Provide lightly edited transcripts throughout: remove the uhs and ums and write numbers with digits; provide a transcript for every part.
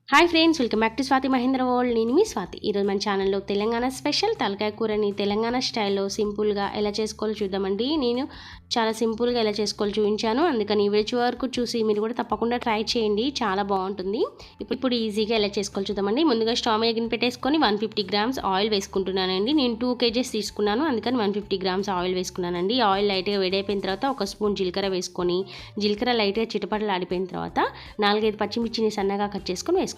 Hi friends, welcome back to స్వాతిమహేంద్రవర్ల్డ్. నేను మీ స్వాతి. ఈరోజు మన ఛానల్లో తెలంగాణ స్పెషల్ తలకాయ కూరని తెలంగాణ స్టైల్లో సింపుల్గా ఎలా చేసుకోవాలో చూద్దామండి. నేను చాలా సింపుల్గా ఎలా చేసుకోవాలో చూపించాను, అందుకని ఈ వీడియో వరకు చూసి మీరు కూడా తప్పకుండా ట్రై చేయండి, చాలా బాగుంటుంది. ఇప్పుడు ఈజీగా ఎలా చేసుకోవాలో చూద్దామండి. ముందుగా స్టవ్ మీద గిన్నె పెట్టేసుకొని 150 గ్రామ్స్ ఆయిల్ వేసుకుంటున్నానండి. నేను 2 kgs తీసుకున్నాను, అందుకని 150 గ్రామ్స్ ఆయిల్ వేసుకున్నానండి. ఆయిల్ లైట్గా వేడైపోయిన తర్వాత ఒక స్పూన్ జీలకర్ర వేసుకొని, జీలకర్ర లైట్గా చిటపటలు ఆడిపోయిన తర్వాత 4-5 పచ్చిమిర్చిని సన్నగా కట్ చేసుకొని వేసుకోండి.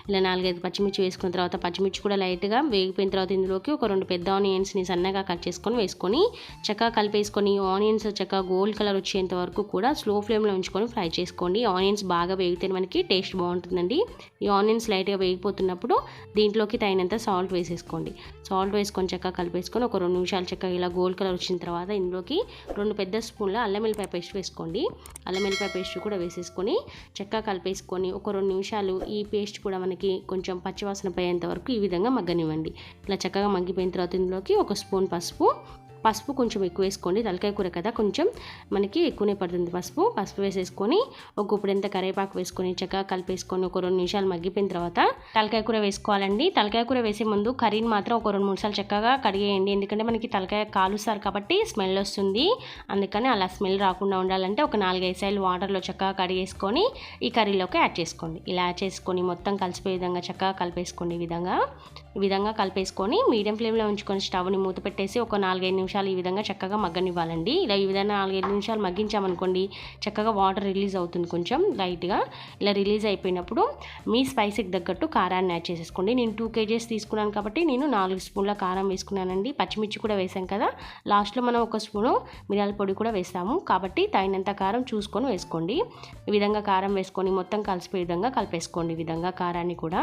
ఇలా 4-5 పచ్చిమిర్చి వేసుకున్న తర్వాత పచ్చిమిర్చి కూడా లైట్గా వేగిపోయిన తర్వాత ఇందులోకి ఒక 2 పెద్ద ఆనియన్స్ని సన్నగా కట్ చేసుకొని వేసుకొని చక్కగా కలిపేసుకొని ఆనియన్స్ చక్కగా గోల్డ్ కలర్ వచ్చేంత వరకు కూడా స్లో ఫ్లేమ్లో ఉంచుకొని ఫ్రై చేసుకోండి. ఆనియన్స్ బాగా వేగితే మనకి టేస్ట్ బాగుంటుందండి. ఈ ఆనియన్స్ లైట్గా వేగిపోతున్నప్పుడు దీంట్లోకి తగినంత సాల్ట్ వేసేసుకోండి. సాల్ట్ వేసుకొని చక్కగా కలిపేసుకొని ఒక 2 నిమిషాలు చక్కగా ఇలా గోల్డ్ కలర్ వచ్చిన తర్వాత ఇందులోకి 2 పెద్ద స్పూన్ల అల్లం వెల్లిపాయ పేస్ట్ వేసుకోండి. అల్లం వెల్లిపాయ పేస్ట్ కూడా వేసేసుకొని చక్కగా కలిపేసుకొని ఒక 2 నిమిషాలు ఈ పేస్ట్ కూడా మనకి కొంచెం పచ్చివాసన పోయేంత వరకు ఈ విధంగా మగ్గనివ్వండి. ఇలా చక్కగా మగ్గిపోయిన తర్వాత ఇందులోకి ఒక స్పూన్ పసుపు కొంచెం ఎక్కువ వేసుకోండి. తలకాయ కూర కదా, కొంచెం మనకి ఎక్కువనే పడుతుంది పసుపు వేసేసుకొని ఒక గుప్పెడంత కరివేపాకు వేసుకొని చక్కగా కలిపేసుకొని ఒక 2 నిమిషాలు మగ్గిపోయిన తర్వాత తలకాయ కూర వేసుకోవాలండి. తలకాయ కూర వేసే ముందు కర్రీని మాత్రం ఒక 2-3 సార్లు చక్కగా కడిగేయండి, ఎందుకంటే మనకి తలకాయ కాలుస్తారు కాబట్టి స్మెల్ వస్తుంది. అందుకని అలా స్మెల్ రాకుండా ఉండాలంటే ఒక 4-5 సార్లు వాటర్లో చక్కగా కడిగేసుకొని ఈ కర్రీలోకి యాడ్ చేసుకోండి. ఇలా యాడ్ చేసుకొని మొత్తం కలిసిపోయే విధంగా చక్కగా కలిపేసుకోండి. ఈ విధంగా కలిపేసుకొని మీడియం ఫ్లేమ్లో ఉంచుకొని స్టవ్ని మూత పెట్టేసి ఒక 4-5 నిమిషాలు ఈ విధంగా చక్కగా మగ్గనివ్వాలండి. ఇలా ఈ విధంగా 4-5 నిమిషాలు మగ్గించామనుకోండి చక్కగా వాటర్ రిలీజ్ అవుతుంది కొంచెం లైట్గా. ఇలా రిలీజ్ అయిపోయినప్పుడు మీ స్పైసీకి తగ్గట్టు కారాన్ని యాడ్ చేసేసుకోండి. నేను 2 kgs తీసుకున్నాను కాబట్టి నేను 4 స్పూన్ల కారం వేసుకున్నానండి. పచ్చిమిర్చి కూడా వేసాం కదా, లాస్ట్లో మనం ఒక స్పూను మిరియాల పొడి కూడా వేస్తాము కాబట్టి తగినంత కారం చూసుకొని వేసుకోండి. ఈ విధంగా కారం వేసుకొని మొత్తం కలిసిపోయే విధంగా కలిపేసుకోండి. ఈ విధంగా కారాన్ని కూడా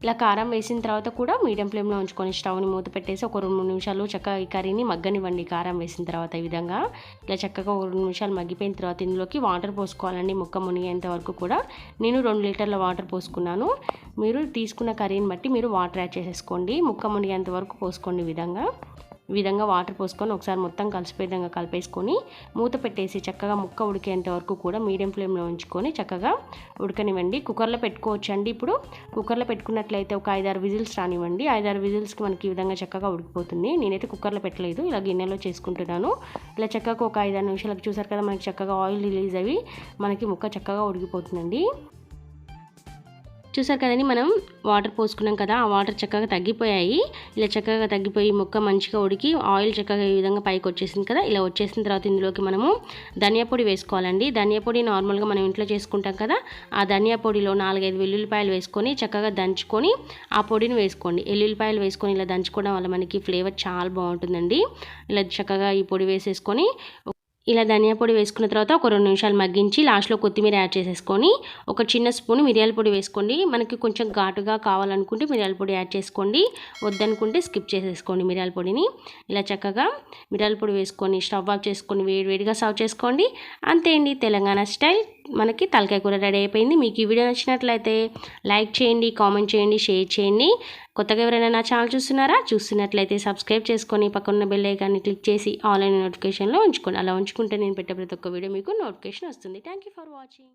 ఇలా కారం వేసిన తర్వాత కూడా మీడియం ఫ్లేమ్లో ఉంచుకొని స్టవ్ని మూత పెట్టేసి ఒక 2-3 నిమిషాలు చక్కగా ఈ కర్రీని మగ్గనివ్వండి. కారం వేసిన తర్వాత ఈ విధంగా ఇలా చక్కగా ఒక 2 నిమిషాలు మగ్గిపోయిన తర్వాత ఇందులోకి వాటర్ పోసుకోవాలండి. ముక్క మునిగేంత వరకు కూడా నేను 2 లీటర్ల వాటర్ పోసుకున్నాను. మీరు తీసుకున్న కర్రీని బట్టి మీరు వాటర్ యాడ్ చేసేసుకోండి. ముక్క మునిగేంత వరకు పోసుకోండి. ఈ విధంగా వాటర్ పోసుకొని ఒకసారి మొత్తం కలిసిపోయే విధంగా కలిపేసుకొని మూత పెట్టేసి చక్కగా ముక్క ఉడికేంత వరకు కూడా మీడియం ఫ్లేమ్లో ఉంచుకొని చక్కగా ఉడకనివ్వండి. కుక్కర్లో పెట్టుకోవచ్చు అండి. ఇప్పుడు కుక్కర్లో పెట్టుకున్నట్లయితే ఒక 5-6 విజిల్స్ రానివ్వండి. 5-6 విజిల్స్కి మనకి ఈ విధంగా చక్కగా ఉడికిపోతుంది. నేనైతే కుక్కర్లో పెట్టలేదు, ఇలా గిన్నెలో చేసుకుంటున్నాను. ఇలా చక్కగా ఒక 5-6 నిమిషాలకు చూసారు కదా, మనకి చక్కగా ఆయిల్ రిలీజ్ అయ్యి మనకి ముక్క చక్కగా ఉడికిపోతుందండి. చూసారు కదండి, మనం వాటర్ పోసుకున్నాం కదా, ఆ వాటర్ చక్కగా తగ్గిపోయాయి. ఇలా చక్కగా తగ్గిపోయి ముక్క మంచిగా ఉడికి ఆయిల్ చక్కగా ఈ విధంగా పైకి వచ్చేసింది కదా. ఇలా వచ్చేసిన తర్వాత ఇందులోకి మనము ధనియా పొడి వేసుకోవాలండి. ధనియా పొడి నార్మల్గా మనం ఇంట్లో చేసుకుంటాం కదా, ఆ ధనియా పొడిలో 4-5 వెల్లుల్లిపాయలు వేసుకొని చక్కగా దంచుకొని ఆ పొడిని వేసుకోండి. వెల్లుల్లిపాయలు వేసుకొని ఇలా దంచుకోవడం వల్ల మనకి ఫ్లేవర్ చాలా బాగుంటుందండి. ఇలా చక్కగా ఈ పొడి వేసేసుకొని ఇలా ధనియా పొడి వేసుకున్న తర్వాత ఒక 2 నిమిషాలు మగ్గించి లాస్ట్లో కొత్తిమీర యాడ్ చేసేసుకొని ఒక చిన్న స్పూన్ మిరియాల పొడి వేసుకోండి. మనకి కొంచెం ఘాటుగా కావాలనుకుంటే మిరియాల పొడి యాడ్ చేసుకోండి, వద్దనుకుంటే స్కిప్ చేసేసుకోండి మిరియాల పొడిని. ఇలా చక్కగా మిరియాల పొడి వేసుకొని స్టవ్ ఆఫ్ చేసుకొని వేడివేడిగా సర్వ్ చేసుకోండి. అంతే అండి, తెలంగాణ స్టైల్ మనకి తలకాయ కూర రెడీ అయిపోయింది. మీకు ఈ వీడియో నచ్చినట్లయితే లైక్ చేయండి, కామెంట్ చేయండి, షేర్ చేయండి. కొత్తగా ఎవరైనా నా ఛానల్ చూస్తున్నట్లయితే సబ్స్క్రైబ్ చేసుకొని పక్కన బెల్ ఐకాన్ని క్లిక్ చేసి ఆన్లైన్ నోటిఫికేషన్లో ఉంచుకోండి. అలా ఉంచుకుంటే నేను పెట్టే ప్రతి ఒక్క వీడియో మీకు నోటిఫికేషన్ వస్తుంది. Thank you for watching.